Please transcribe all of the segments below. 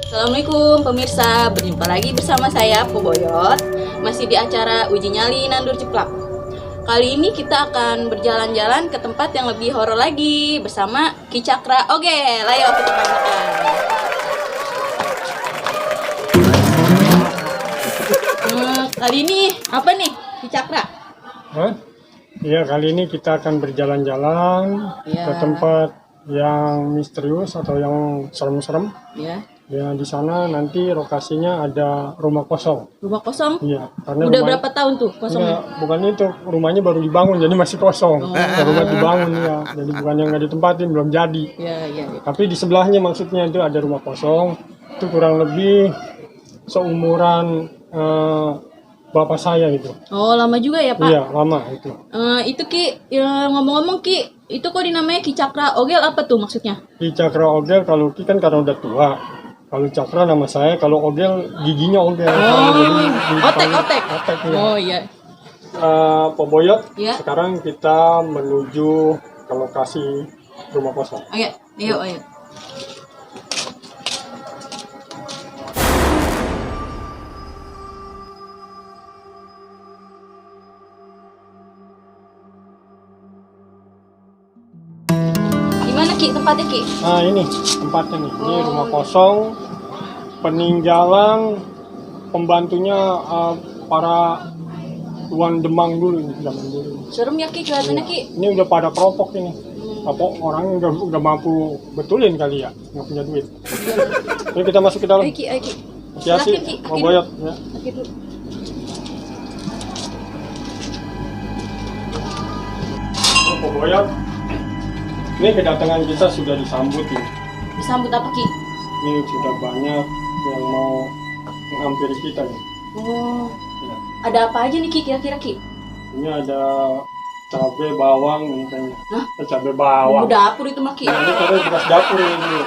Assalamualaikum pemirsa, berjumpa lagi bersama saya Poboyot, masih di acara Uji Nyali Nandur Ciplak. Kali ini kita akan berjalan-jalan ke tempat yang lebih horor lagi bersama Ki Cakra. Oke, ayo kita panggilkan. Kali ini apa nih Ki Cakra? Iya, kali ini kita akan berjalan-jalan ke tempat yang misterius atau yang serem-serem. Ya, di sana nanti lokasinya ada rumah kosong. Rumah kosong? Iya, karena udah berapa tahun tuh kosongnya? Bukan itu, rumahnya baru dibangun jadi masih kosong. Rumah dibangun ya, jadi bukan yang nggak ditempatin, belum jadi. Iya. Tapi di sebelahnya maksudnya itu ada rumah kosong. Itu kurang lebih seumuran bapak saya gitu. Oh, lama juga ya, Pak? Iya, lama itu. Itu Ki, ngomong-ngomong Ki, itu kok dinamanya Ki Cakra Ogel apa tuh maksudnya? Ki Cakra Ogel, kalau Ki kan karena udah tua. Kalau Cakra nama saya, kalau Ogel giginya Ogel. Otek. Ya. Oh iya. Poboyot, Ya. sekarang kita menuju ke lokasi rumah kosong. Ayo. Gimana Ki tempatnya Ki? Nah ini tempatnya nih, ini rumah kosong, peninggalan pembantunya para Tuan Demang dulu ini, zaman dulu. Serem ya Ki kelihatannya Ki. Ini udah pada keropok ini. Apa orang udah mampu betulin kali ya, nggak punya duit. Yuk kita masuk ke dalam. Ayo Ki. Hati-hati, Poboyot ya. Aki dulu. Poboyot, ini kedatangan kita sudah disambut ini. Disambut apa Ki? Ini sudah banyak yang mau menghampiri kita nih. Oh, Ya. ada apa aja nih Ki kira-kira Ki? Ini ada cabai bawang ini kayaknya. Hah? Cabai bawang. Udah dapur itu mah Ki. Nah, ini karena bekas dapur ini.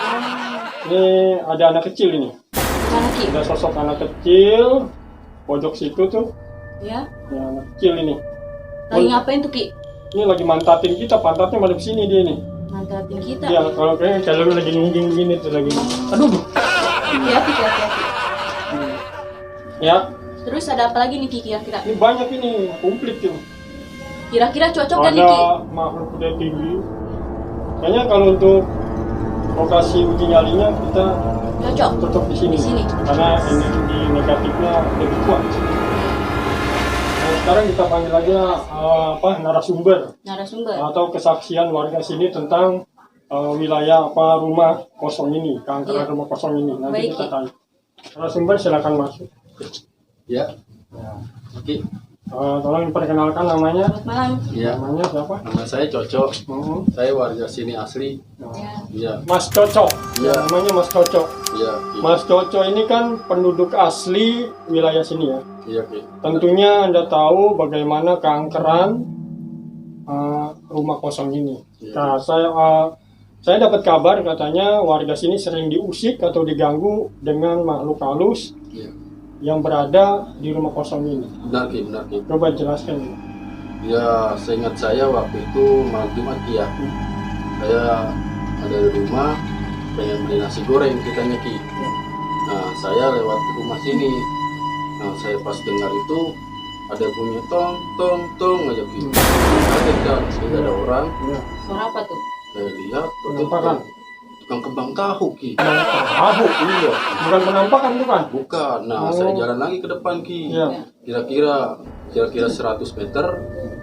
Ini ada anak kecil ini. Mana Ki? Ada sosok anak kecil pojok situ tuh. Ya. Ya, anak kecil ini. Lagi ngapain tuh Ki? Ini lagi mantatin kita, pantatnya malah di sini dia nih. Mantatin kita. Ya, kalau lu lagi ngingging gini tuh lagi. Aduh. Hati-hati. Ya, Terus ada apa lagi nih Ki kira-kira? ini banyak ini, komplit tuh. Kira-kira cocok kan nih Ki? Ada makhluk kuda tinggi. Kayaknya kalau untuk lokasi uji nyalinya kita cocok di sini. Di sini. Karena energi negatifnya lebih kuat. Nah, sekarang kita panggil aja narasumber atau kesaksian warga sini tentang wilayah rumah kosong ini, keangkeran rumah kosong ini. Nanti Baik, kita tanya. Narasumber silakan masuk. Ya. Oke. Tolong diperkenalkan namanya. Selamat malam. Ya. Namanya siapa? Nama saya Coco. Saya warga sini asli. Ya. Mas Coco. Ya. Namanya Mas Coco. Ya. Mas Coco ini kan penduduk asli wilayah sini ya. Iya, Ki. Tentunya Anda tahu bagaimana keangkeran rumah kosong ini. Ya. Nah, saya dapat kabar katanya warga sini sering diusik atau diganggu dengan makhluk halus Ya. yang berada di rumah kosong ini. Benar, Ki, benar, Ki. Coba jelaskan. Ya, seingat saya waktu itu malam Jumat, Ki, ya. Saya ada di rumah pengen beli nasi goreng kitanya, Ki. Nah, saya lewat rumah sini. Nah, saya pas dengar itu ada bunyi tong aja, Ki. Kaget kan, sehingga ada orang. Ya. Suara apa tuh? Saya lihat Penampakan. tukang kembang tahu, Ki. Tahu. Iya. Bukan penampakan bukan? Bukan. Nah, saya jalan lagi ke depan, Ki. Iya. Kira-kira 100 meter.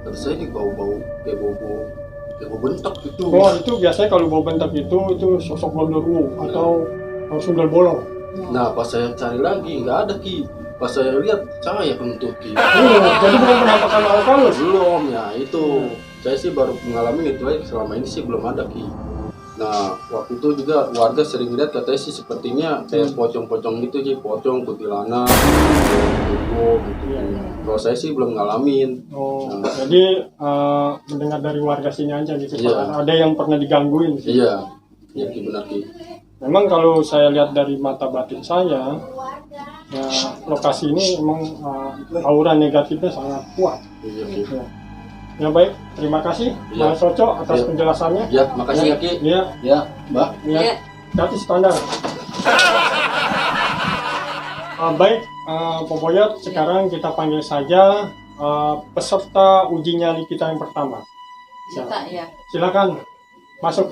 Kata saya ini bau-bau kayak bau bentak gitu. Oh, itu biasanya kalau bau bentak itu sosok gondoruo atau sundel bolong. Nah, pas saya cari lagi nggak ada, Ki. Pas saya lihat cahaya penutup, Ki. Jadi bukan penampakan makhluk halus. Belum ya itu. Saya sih baru mengalami itu aja. Selama ini sih belum ada, Ki. Nah, waktu itu juga warga sering lihat katanya sih sepertinya kayak pocong-pocong gitu, Ki. Pocong, kuntilanak, gitu. Kalau saya sih belum ngalamin. Oh, jadi mendengar dari warga sini aja gitu. Iya. Ada yang pernah digangguin. Iya, iya, Ki, benar, Ki. Memang kalau saya lihat dari mata batin saya, ya, lokasi ini emang aura negatifnya sangat kuat. Iya, Ki. Ya baik, terima kasih Iya. Mas Coco atas Iya. penjelasannya. Ya, makasih ya, Ki. Iya, Ya, Mbak. ya. Iya. Hati standar. Baik, Pak Boyot, sekarang kita panggil saja peserta uji nyali kita yang pertama. Silakan masuk.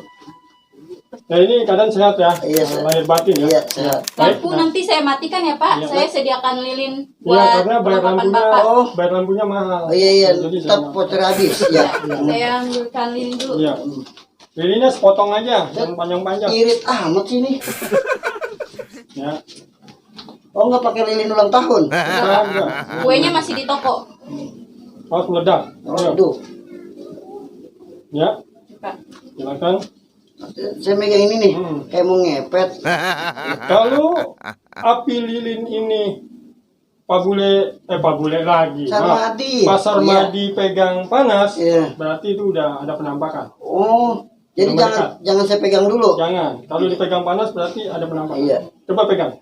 Nah, ini keadaan sehat ya? Iya, lahir batin ya? Iya, sehat. Lampu nanti saya matikan ya Pak. Iya. Saya sediakan lilin Iya, buat karena bayar perlengkapan lampunya, Bapak. bayar lampunya mahal. Oh iya, Jadi tetap saya- voucher habis. Ya. Saya ambilkan lilin dulu. Iya. Lilinnya sepotong aja, jangan panjang-panjang. Irit amat sih ini. Ya. Oh, nggak pakai lilin ulang tahun. Enggak. Kuenya masih di toko. Harus meledak. Ayo. Aduh, Ya, Pak. silakan. saya megang ini nih, Hmm. kayak mau ngepet. Kalau api lilin ini Pak Bule lagi. Sarmadi. Pasar Iya. Madi pegang panas, Iya. berarti itu udah ada penampakan. Oh, jadi Yang jangan saya pegang dulu. Jangan. Kalau dipegang panas berarti ada penampakan. Iya. Coba pegang.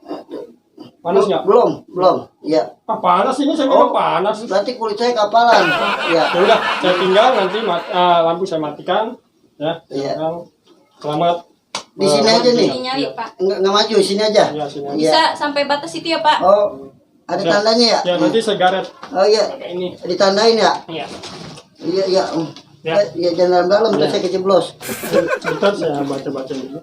Panas nggak? Belum. Iya. Panas ini saya bilang panas. Berarti kulit saya kapalan. Iya. Ya udah, saya tinggal nanti lampu saya matikan. Ya. Iya. Sekarang selamat. Di sini aja nih. Ini nyali Pak. Nggak maju, sini aja. Ya, sini aja. Iya. Bisa sampai batas itu ya Pak. Oh, ada Ya. tandanya ya? Ya, nanti saya garet Oh iya, kayak ini. ditandain ya? Iya. Iya, iya. Ya. Ya, jangan dalam-dalam, Ya. saya kejeblos. Bentar saya baca-baca dulu.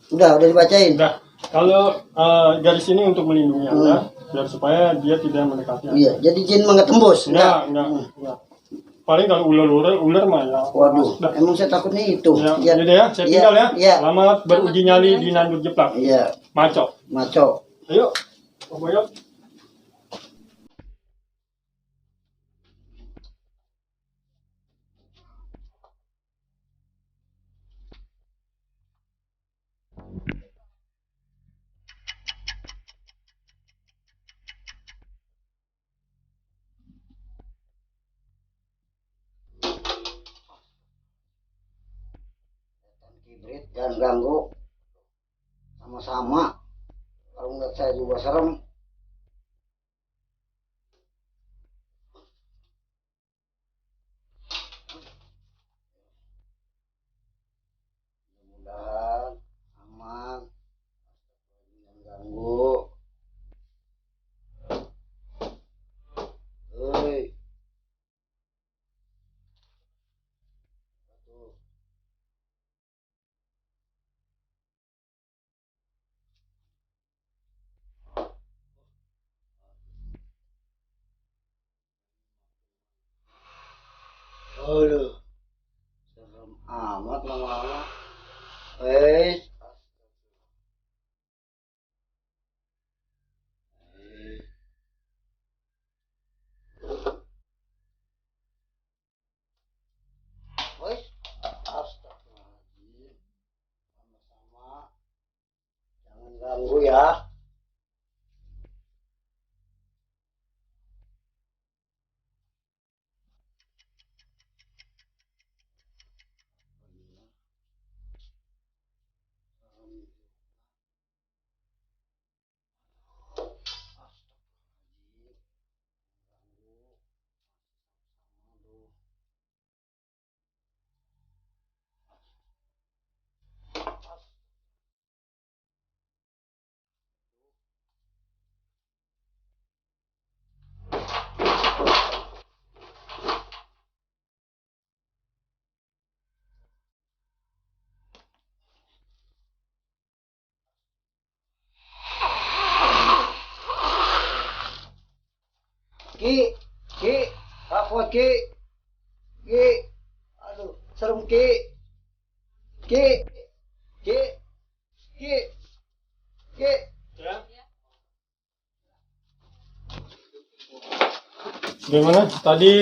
Udah dibacain. Udah. Kalau garis ini untuk melindungi Anda, biar supaya dia tidak mendekati Anda. Iya, jadi jin mah nggak tembus. Enggak. Paling kalau ular mah ya. Waduh, Udah. emang saya takutnya itu. Ya, Iya. jadi ya, saya Iya, tinggal ya. iya. Selamat beruji nyali di Nandur Jeplak. Iya, Maco. maco. Ayo, Pak Boyot. Kibrit, jangan ganggu. Sama-sama. Kalau nggak saya juga serem. Mudah-mudahan aman. Jangan ganggu. Hei. Tuh. Aduh, serem amat lama-lama. Eh, wes, astagfirullahaladzim. Sama-sama, jangan ganggu ya. Ki, apa Ki? Ki, aduh, serem Ki. Ki, Ki, Ki, Ki. Ya. Gimana? Tadi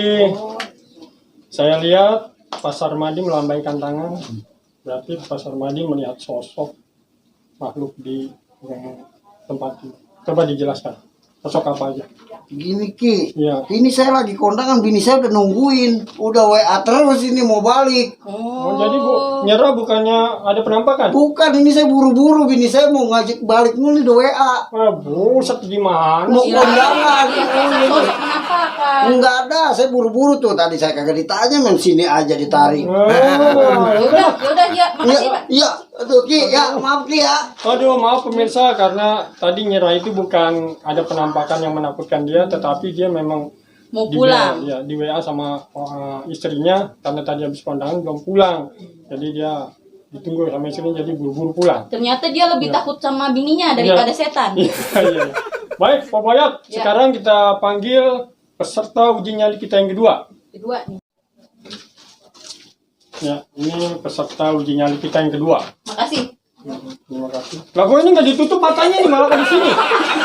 saya lihat Pak Sarmadi melambaikan tangan. Berarti Pak Sarmadi melihat sosok makhluk di tempat ini. Coba dijelaskan. Sosok apa aja? Gini Ki, Iya. ini saya lagi kondangan, bini saya udah nungguin, udah WA terus ini mau balik. Oh, jadi Bu, nyerah bukannya ada penampakan? Bukan, ini saya buru-buru, bini saya mau ngajak balik mulu udah WA. Buset gimana Mau sih? kondangan. Sosok kenapa diapakan? Enggak ada, saya buru-buru tuh tadi saya kagak ditanya, main sini aja ditarik. Yaudah ya, makasih Pak. Iya, tuh Ki, ya maaf Ki ya. Aduh, maaf pemirsa, karena tadi Nyira itu bukan ada penampakan yang menakutkan dia, tetapi dia memang Mau pulang. di WA sama istrinya, karena tadi habis kondangan belum pulang. Jadi dia ditunggu sama istrinya, jadi buru-buru pulang. Ternyata dia lebih takut sama bininya daripada setan. Iya. Baik, Pak Boyot, Ya. sekarang kita panggil peserta uji nyali kita yang kedua. Kedua nih. Ya, ini peserta uji nyali kita yang kedua. Makasih. Terima kasih. Lah gue ini nggak ditutup matanya nih, malah di sini.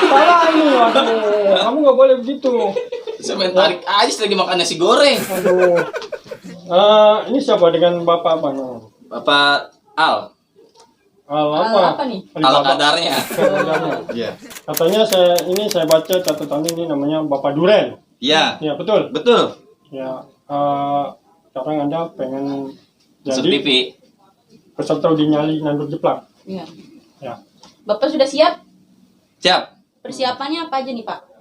Salah ini, aduh. Kamu nggak boleh begitu. Saya main tarik aja lagi makan nasi goreng. Aduh. Ini siapa dengan Bapak Bang? Bapak Al. Apa nih? Al kadarnya. Kadarnya. Iya. Katanya saya baca catatan ini namanya Bapak Duren. Iya. Ya, betul. Betul. Ya, sekarang Anda pengen Masuk jadi TV. peserta uji nyali nandur jeplak. Iya. Ya. Bapak sudah siap? Siap. Persiapannya apa aja nih Pak?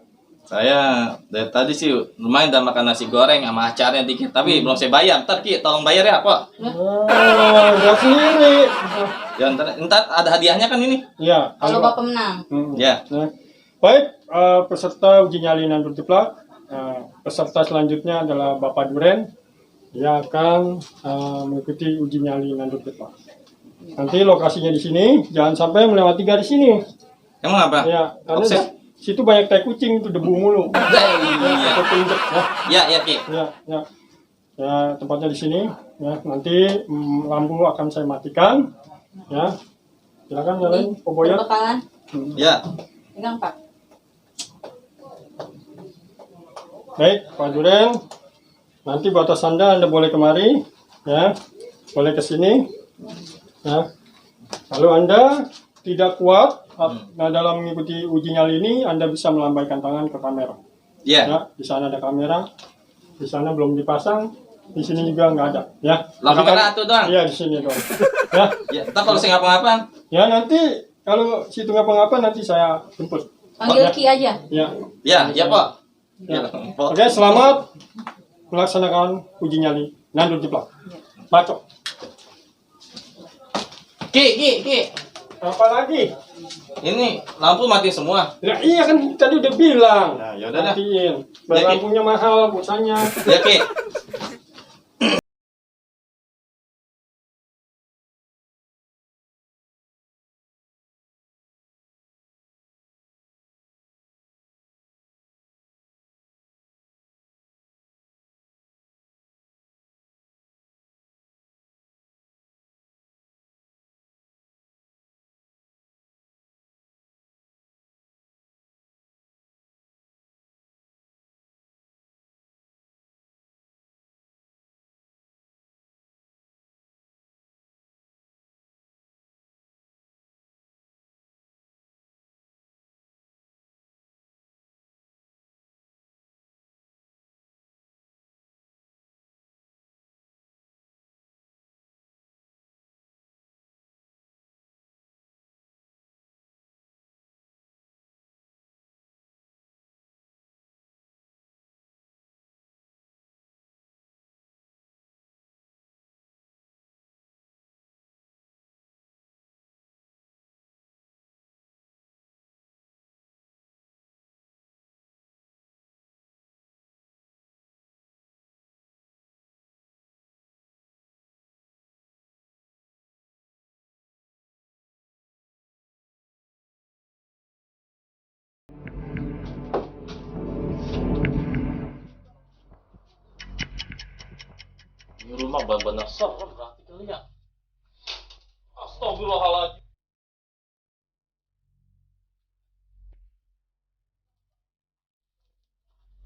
Saya dari tadi sih lumayan udah makan nasi goreng sama acaranya dikit, tapi belum saya bayar. Ntar Ki, tolong bayar ya, Pak. Nggak sendiri. Ya, ntar ada hadiahnya kan ini. Ya. Kalau Bapak menang. Ya. Nah, baik, peserta uji nyali nandur jeplak. Peserta selanjutnya adalah Bapak Duren. Dia akan mengikuti uji nyali nandur jeplak. Nanti lokasinya di sini, jangan sampai melewati garis ini. Emang apa? Ya, karena Offset? situ banyak tai kucing itu debu mulu. Iya. Kepinjek ya. Ya, Ki. Ya. Ya, tempatnya di sini. Ya, nanti lampu akan saya matikan. Ya. Silakan nyalain, Pak Boyot. Bakalan. Ya. Pegang Pak. Baik, Pak Duren. Nanti batas Anda boleh kemari, ya. Boleh ke sini. Ya. Lalu Anda tidak kuat dalam mengikuti uji nyali ini, Anda bisa melambaikan tangan ke kamera. Ya. Ya, di sana ada kamera. Di sana belum dipasang. Di sini juga nggak ada, ya. Lah Tapi kamera tuh doang. Iya, di sini doang. Ya. Ya, ntar kalau saya ngapa-ngapa. Ya, nanti kalau situ ngapa-ngapa nanti saya jemput. Panggil Ya. Ki aja. Ya. Ya, Pak. Ya. Ya, Pak. Oke, selamat melaksanakan uji nyali nandur jeplak. Bacok. Ki. Apa lagi? Ini lampu mati semua. Ya iya kan tadi udah bilang. Nah, yaudah dah. Matiin. Ya, Ki. Lampunya mahal pulsanya. Ya, Ki. Ini rumah benar-benar serem berarti kali ya. Astagfirullahaladzim.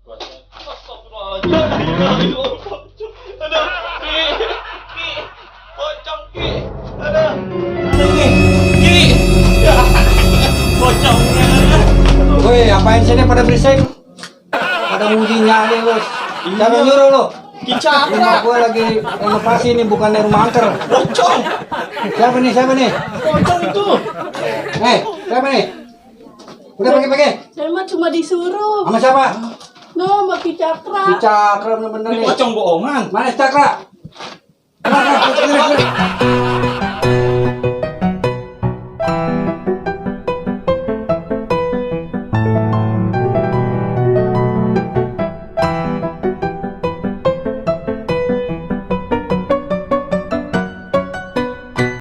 Astagfirullahaladzim. Ada Ki. Pocong Ki. Ada Ki. Ya. Pocongnya. Woi, apain sini pada berisik? Pada uji nyali bos. Siapa nyuruh lo? Kicap. Rumah gue lagi renovasi ini, bukan rumah angker. Pocong. Siapa nih? Pocong itu. Siapa nih? Udah pakai. Saya mah cuma disuruh. Sama siapa? No, Mbak Ki Cakra. Si Cakra bener-bener Ini nih. pocong bohongan. Mana si Cakra? Mana?